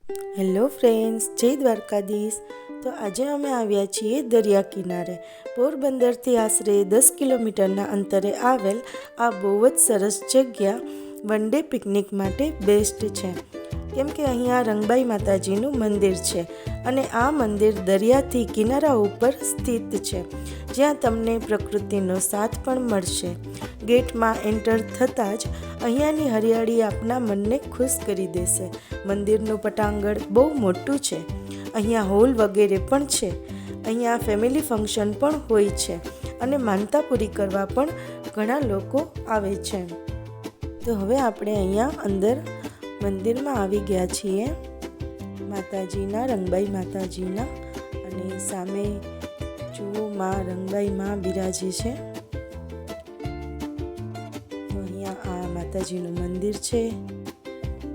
Hello friends, જય દ્વારકાધીશ. તો આજે અમે આવ્યા છીએ દરિયા કિનારે. પોરબંદરથી આશરે 10 કિલોમીટરના અંતરે આવેલ આ બહુ જ સરસ જગ્યા વન ડે પિકનિક માટે બેસ્ટ છે. કેમ કે અહીંયા રંગબાઈ માતાજીનું મંદિર છે અને આ મંદિર દરિયાથી કિનારા ઉપર સ્થિત છે, જ્યાં તમને પ્રકૃતિનો સાથ પણ મળશે. ગેટમાં એન્ટર થતાં જ અહીંયાની હરિયાળી આપના મનને ખુશ કરી દેશે. મંદિરનું પટાંગણ બહુ મોટું છે. અહીંયા હોલ વગેરે પણ છે. અહીંયા ફેમિલી ફંક્શન પણ હોય છે અને માનતા પૂરી કરવા પણ ઘણા લોકો આવે છે. તો હવે આપણે અહીંયા અંદર મંદિરમાં આવી ગયા છીએ, માતાજીના, રંગબાઈ માતાજીના. અને સામે જુઓ, માં રંગબાઈ માં બિરાજે છે. તો અહીંયા આ માતાજીનું મંદિર છે,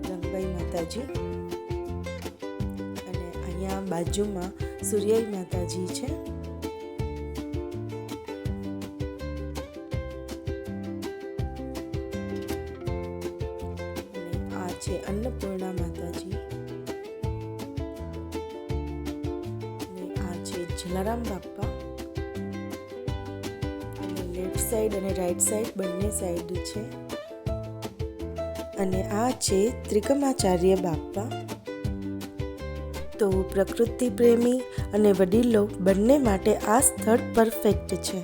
રંગબાઈ માતાજી. અને અહીંયા બાજુમાં સૂર્યાઈ માતાજી છે. છે અન્નપૂર્ણા માતાજી. અને આ છે જલારામ બાપા. અને લેફ્ટ સાઈડ અને રાઈટ સાઈડ બંને સાઈડ છે. અને આ છે ત્રિકમાચાર્ય બાપા. તો પ્રકૃતિ પ્રેમી અને વડીલો બંને માટે આ સ્થળ પરફેક્ટ છે.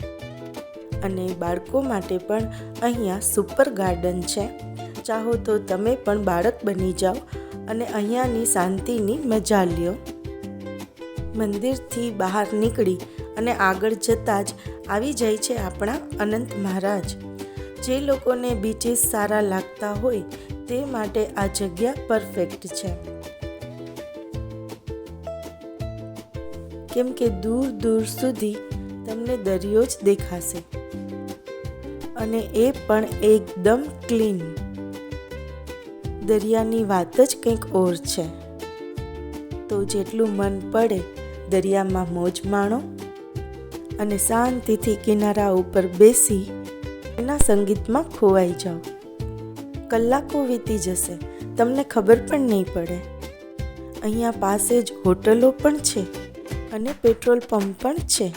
અને બાળકો માટે પણ અહીંયા સુપર ગાર્ડન છે. ચાહો તો તમે પણ બાળક બની જાઓ અને અહીંયાની શાંતિની મજા લ્યો. મંદિરથી બહાર નીકળી અને આગળ જતાં જ આવી જાય છે આપણા અનંત મહારાજ. જે લોકોને બીચીસ સારા લાગતા હોય તે માટે આ જગ્યા પરફેક્ટ છે. કેમ કે દૂર દૂર સુધી તમને દરિયો જ દેખાશે અને એ પણ એકદમ ક્લીન. દરિયાની વાત જ કંઈક ઓર છે. તો જેટલું મન પડે દરિયામાં મોજ માણો અને શાંતિથી કિનારા ઉપર બેસી એના સંગીતમાં ખોવાઈ જાઓ. કલાકો વીતી જશે, તમને ખબર પણ નહીં પડે. અહીંયા પાસે જ હોટલો પણ છે અને પેટ્રોલ પંપ પણ છે.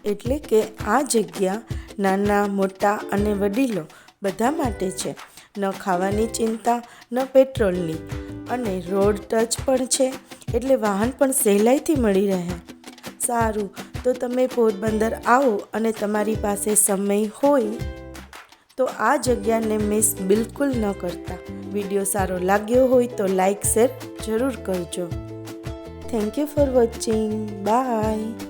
એટલે કે આ જગ્યા નાના મોટા અને વડીલો બધા માટે છે. ન ખાવાની ચિંતા, ન પેટ્રોલની. અને રોડ ટચ પણ છે, એટલે વાહન પણ સહેલાઈથી મળી રહે. સારું, તો તમે પોરબંદર આવો અને તમારી પાસે સમય હોય તો આ જગ્યાને મિસ બિલકુલ ન કરતા. વિડીયો સારો લાગ્યો હોય તો લાઈક શેર જરૂર કરજો. Thank you for watching. By.